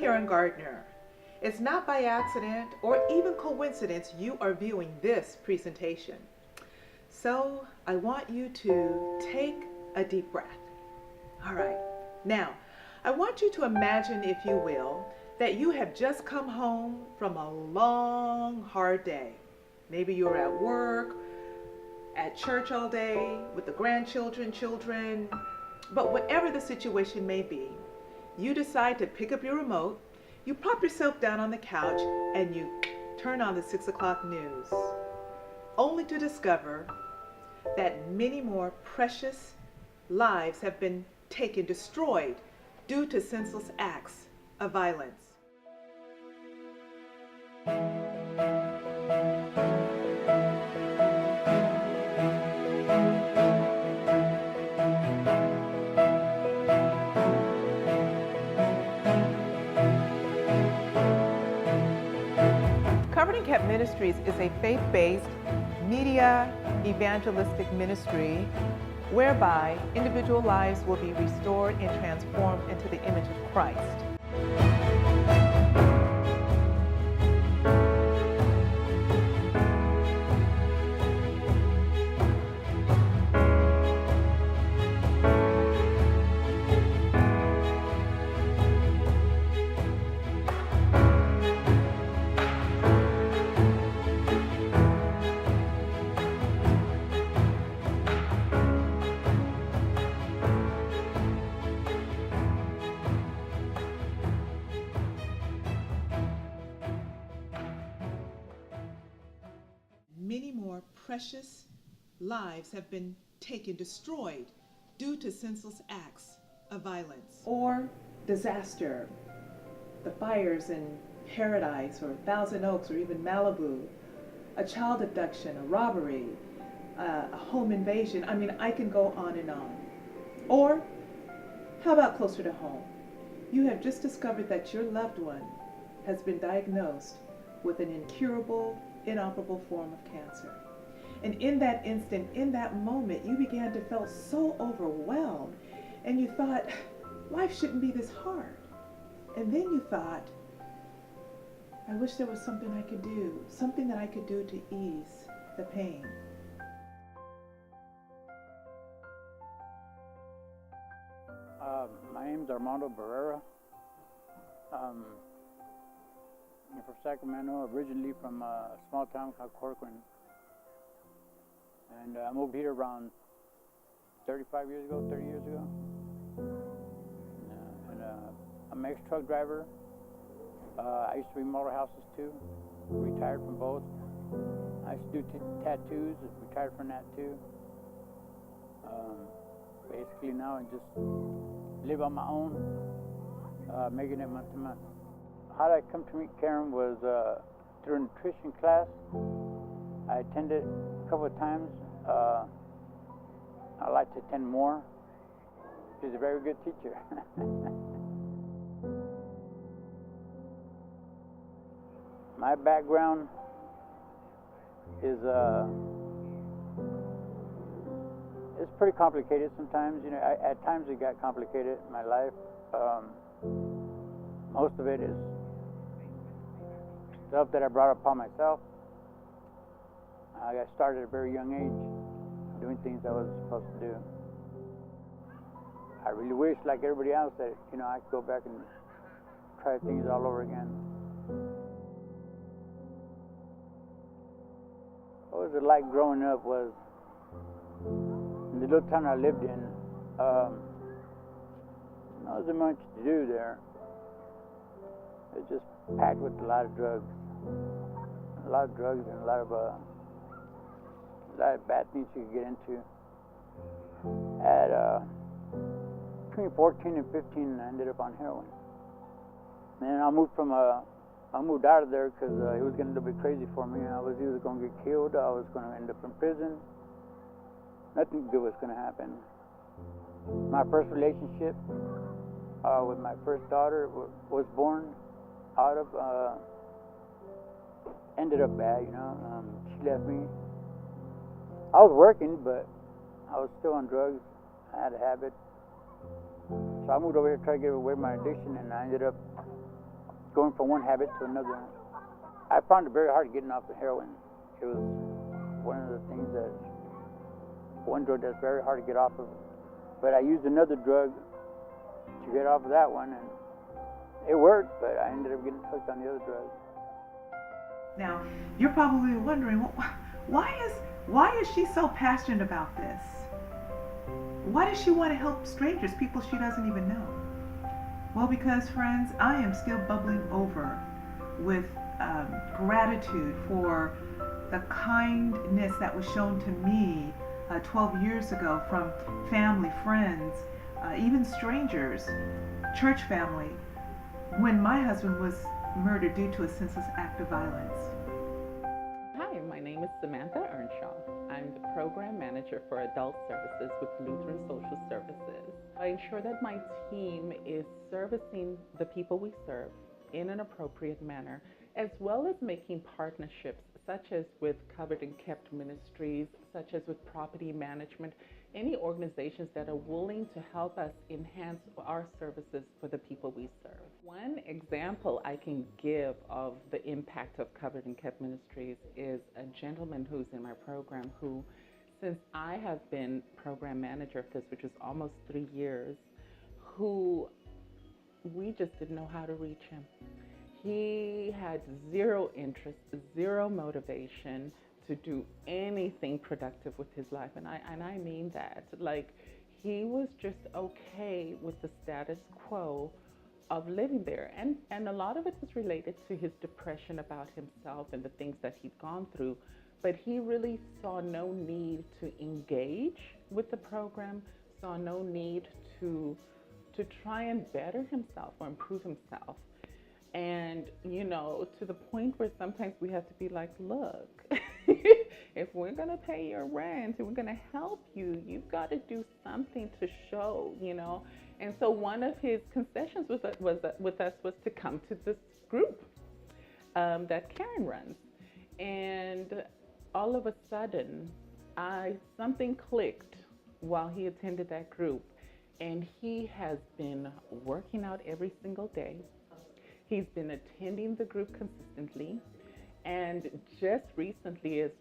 Karen Gardner. It's not by accident or even coincidence you are viewing this presentation. So I want you to take a deep breath. All right. Now, I want you to imagine, if you will, that you have just come home from a long, hard day. Maybe you're at work, at church all day, with the grandchildren, children, but whatever the situation may be, you decide to pick up your remote, you plop yourself down on the couch, and you turn on the 6 o'clock news, only to discover that many more precious lives have been taken, destroyed, due to senseless acts of violence. Ministries is a faith-based media evangelistic ministry whereby individual lives will be restored and transformed into the image of Christ. Many more precious lives have been taken, destroyed, due to senseless acts of violence or disaster. The fires in Paradise or Thousand Oaks or even Malibu, a child abduction, a robbery, a home invasion. I mean, I can go on and on. Or how about closer to home? You have just discovered that your loved one has been diagnosed with an incurable, inoperable form of cancer. And in that instant, in that moment, you began to feel so overwhelmed, and you thought, life shouldn't be this hard. And then you thought, I wish there was something I could do, something that I could do to ease the pain. My name's Armando Barrera. I'm from Sacramento, originally from a small town called Corcoran. And I moved here around 30 years ago. I'm an ex-truck driver. I used to remodel houses too, retired from both. I used to do tattoos, retired from that too. Basically now I just live on my own, making it month to month. How did I come to meet Karen was through a nutrition class. I attended a couple of times. I'd like to attend more. She's a very good teacher. My background is it's pretty complicated sometimes. You know, at times it got complicated in my life. Most of it is stuff that I brought upon myself. I got started at a very young age doing things I wasn't supposed to do. I really wish, like everybody else, that I could go back and try things all over again. What was it like growing up was, in the little town I lived in, there wasn't much to do there. It was just packed with a lot of drugs. A lot of drugs and a lot of bad things you could get into. At between 14 and 15, I ended up on heroin. And I moved out of there because it was getting a little bit crazy for me. I was either going to get killed, or I was going to end up in prison. Nothing good was going to happen. My first relationship with my first daughter was born out of, ended up bad, she left me. I was working, but I was still on drugs. I had a habit. So I moved over here to try to get away from my addiction, and I ended up going from one habit to another. I found it very hard getting off the heroin. It was one of the things that, one drug that's very hard to get off of. But I used another drug to get off of that one, and it worked, but I ended up getting hooked on the other drug. Now, you're probably wondering, why is she so passionate about this? Why does she want to help strangers, people she doesn't even know? Well, because, friends, I am still bubbling over with gratitude for the kindness that was shown to me 12 years ago from family, friends, even strangers, church family, when my husband was murdered due to a senseless act of violence. Hi, my name is Samantha Earnshaw. I'm the program manager for adult services with Lutheran Social Services. I ensure that my team is servicing the people we serve in an appropriate manner, as well as making partnerships such as with Covered and Kept Ministries, such as with property management, any organizations that are willing to help us enhance our services for the people we serve. One example I can give of the impact of Covered and Kept Ministries is a gentleman who's in my program who, since I have been program manager of this, which is almost 3 years, who we just didn't know how to reach him. He had zero interest, zero motivation to do anything productive with his life. And I mean that. Like, he was just okay with the status quo of living there. And a lot of it was related to his depression about himself and the things that he'd gone through. But he really saw no need to engage with the program, saw no need to try and better himself or improve himself. And, you know, to the point where sometimes we have to be like, look, if we're going to pay your rent and we're going to help you, you've got to do something to show, you know. And so one of his concessions with us was to come to this group that Karen runs. And all of a sudden, something clicked while he attended that group. And he has been working out every single day. He's been attending the group consistently, and just recently, as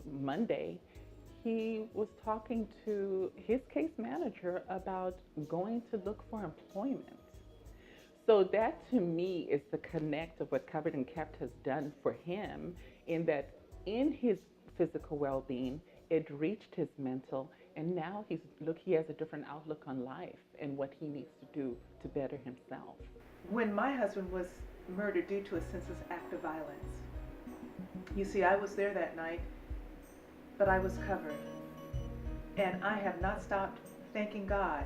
Monday, he was talking to his case manager about going to look for employment. So that, to me, is the connect of what Covered and Kept has done for him, in that in his physical well-being, it reached his mental, and now he has a different outlook on life and what he needs to do to better himself. When my husband was murdered due to a senseless act of violence, you see, I was there that night, but I was covered. And I have not stopped thanking God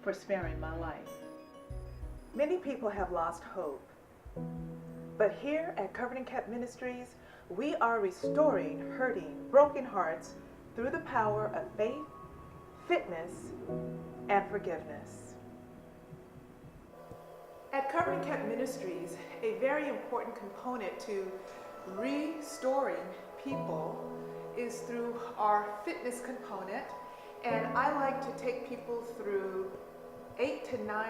for sparing my life. Many people have lost hope. But here at Covered and Kept Ministries, we are restoring hurting, broken hearts through the power of faith, fitness, and forgiveness. At Covered and Kept Ministries, a very important component to restoring people is through our fitness component. And I like to take people through 8 to 9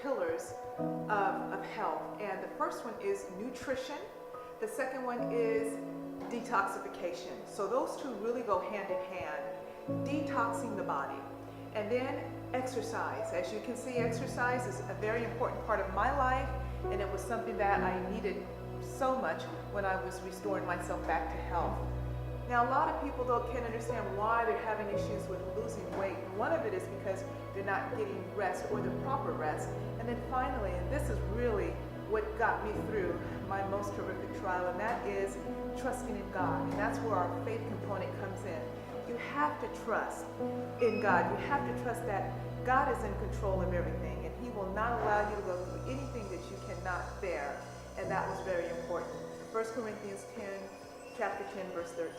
pillars of health. And the first one is nutrition. The second one is detoxification. So those two really go hand in hand, detoxing the body. And then exercise. As you can see, exercise is a very important part of my life, and it was something that I needed so much when I was restoring myself back to health. Now, a lot of people can't understand why they're having issues with losing weight. And one of it is because they're not getting rest or the proper rest. And then finally, and this is really what got me through my most horrific trial, and that is trusting in God. And that's where our faith component comes in. You have to trust in God. You have to trust that God is in control of everything, and He will not allow you to go through anything that you cannot bear. And that was very important. 1 Corinthians 10, chapter 10, verse 13.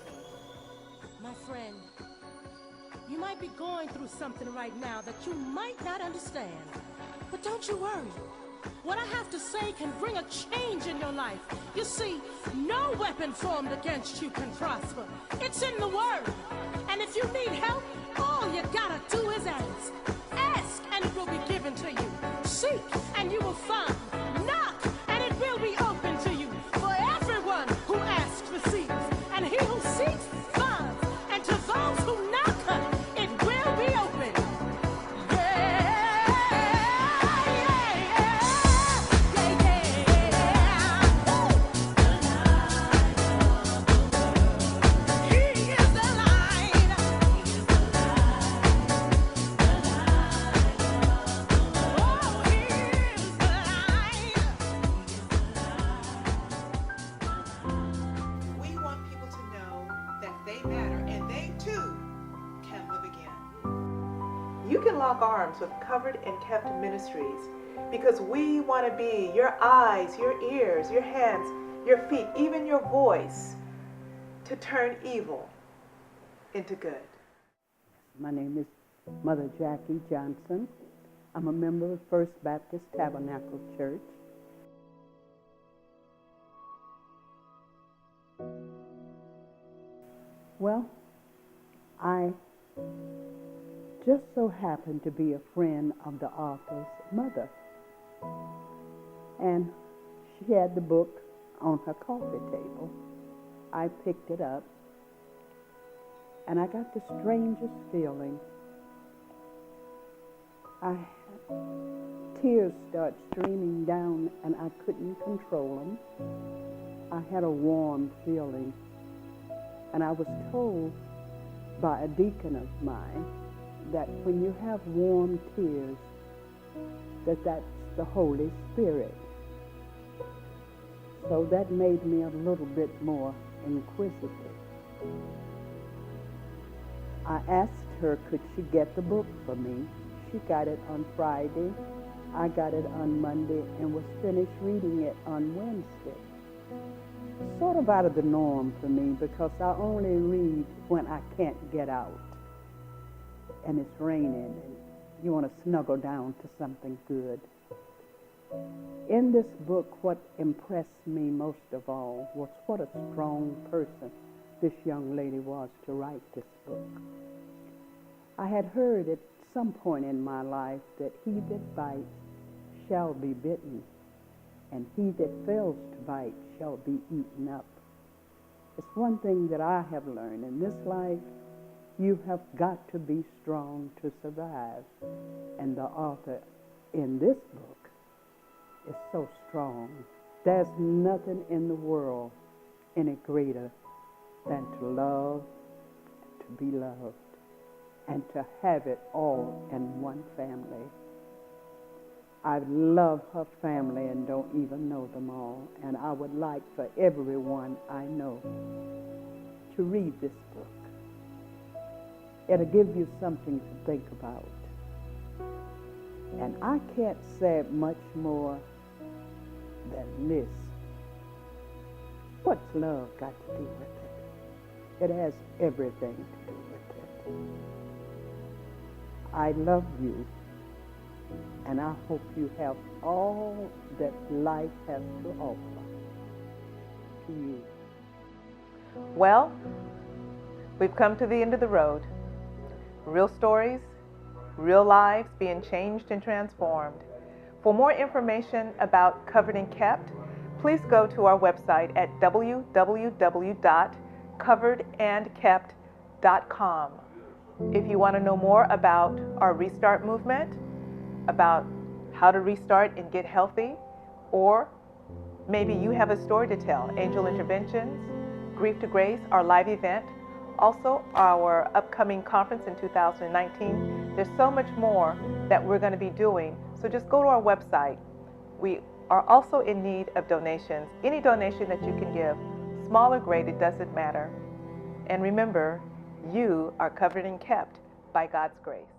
My friend, you might be going through something right now that you might not understand. But don't you worry. What I have to say can bring a change in your life. You see, no weapon formed against you can prosper. It's in the Word. And if you need help, all you gotta do is ask. Ask, and it will be given to you. Seek, and you will find. Knock, and it will be you can lock arms with Covered and Kept Ministries, because we want to be your eyes, your ears, your hands, your feet, even your voice, to turn evil into good. My name is Mother Jackie Johnson. I'm a member of First Baptist Tabernacle Church. Well, I just so happened to be a friend of the author's mother. And she had the book on her coffee table. I picked it up, and I got the strangest feeling. Tears started streaming down, and I couldn't control them. I had a warm feeling, and I was told by a deacon of mine that when you have warm tears, that's the Holy Spirit. So that made me a little bit more inquisitive. I asked her, could she get the book for me? She got it on Friday. I got it on Monday and was finished reading it on Wednesday. Sort of out of the norm for me, because I only read when I can't get out and it's raining and you want to snuggle down to something good. In this book, what impressed me most of all was what a strong person this young lady was to write this book. I had heard at some point in my life that he that bites shall be bitten, and he that fails to bite shall be eaten up. It's one thing that I have learned in this life: you have got to be strong to survive. And the author in this book is so strong. There's nothing in the world any greater than to love, to be loved, and to have it all in one family. I love her family and don't even know them all. And I would like for everyone I know to read this book. It'll give you something to think about. And I can't say much more than this. What's love got to do with it? It has everything to do with it. I love you, and I hope you have all that life has to offer to you. Well, we've come to the end of the road. Real stories, real lives being changed and transformed. For more information about Covered and Kept, please go to our website at www.coveredandkept.com. If you want to know more about our Restart movement, about how to restart and get healthy, or maybe you have a story to tell, Angel Interventions, Grief to Grace, our live event, also our upcoming conference in 2019. There's so much more that we're going to be doing, so just go to our website. We are also in need of donations. Any donation that you can give, small or great, it doesn't matter. And remember, you are covered and kept by God's grace.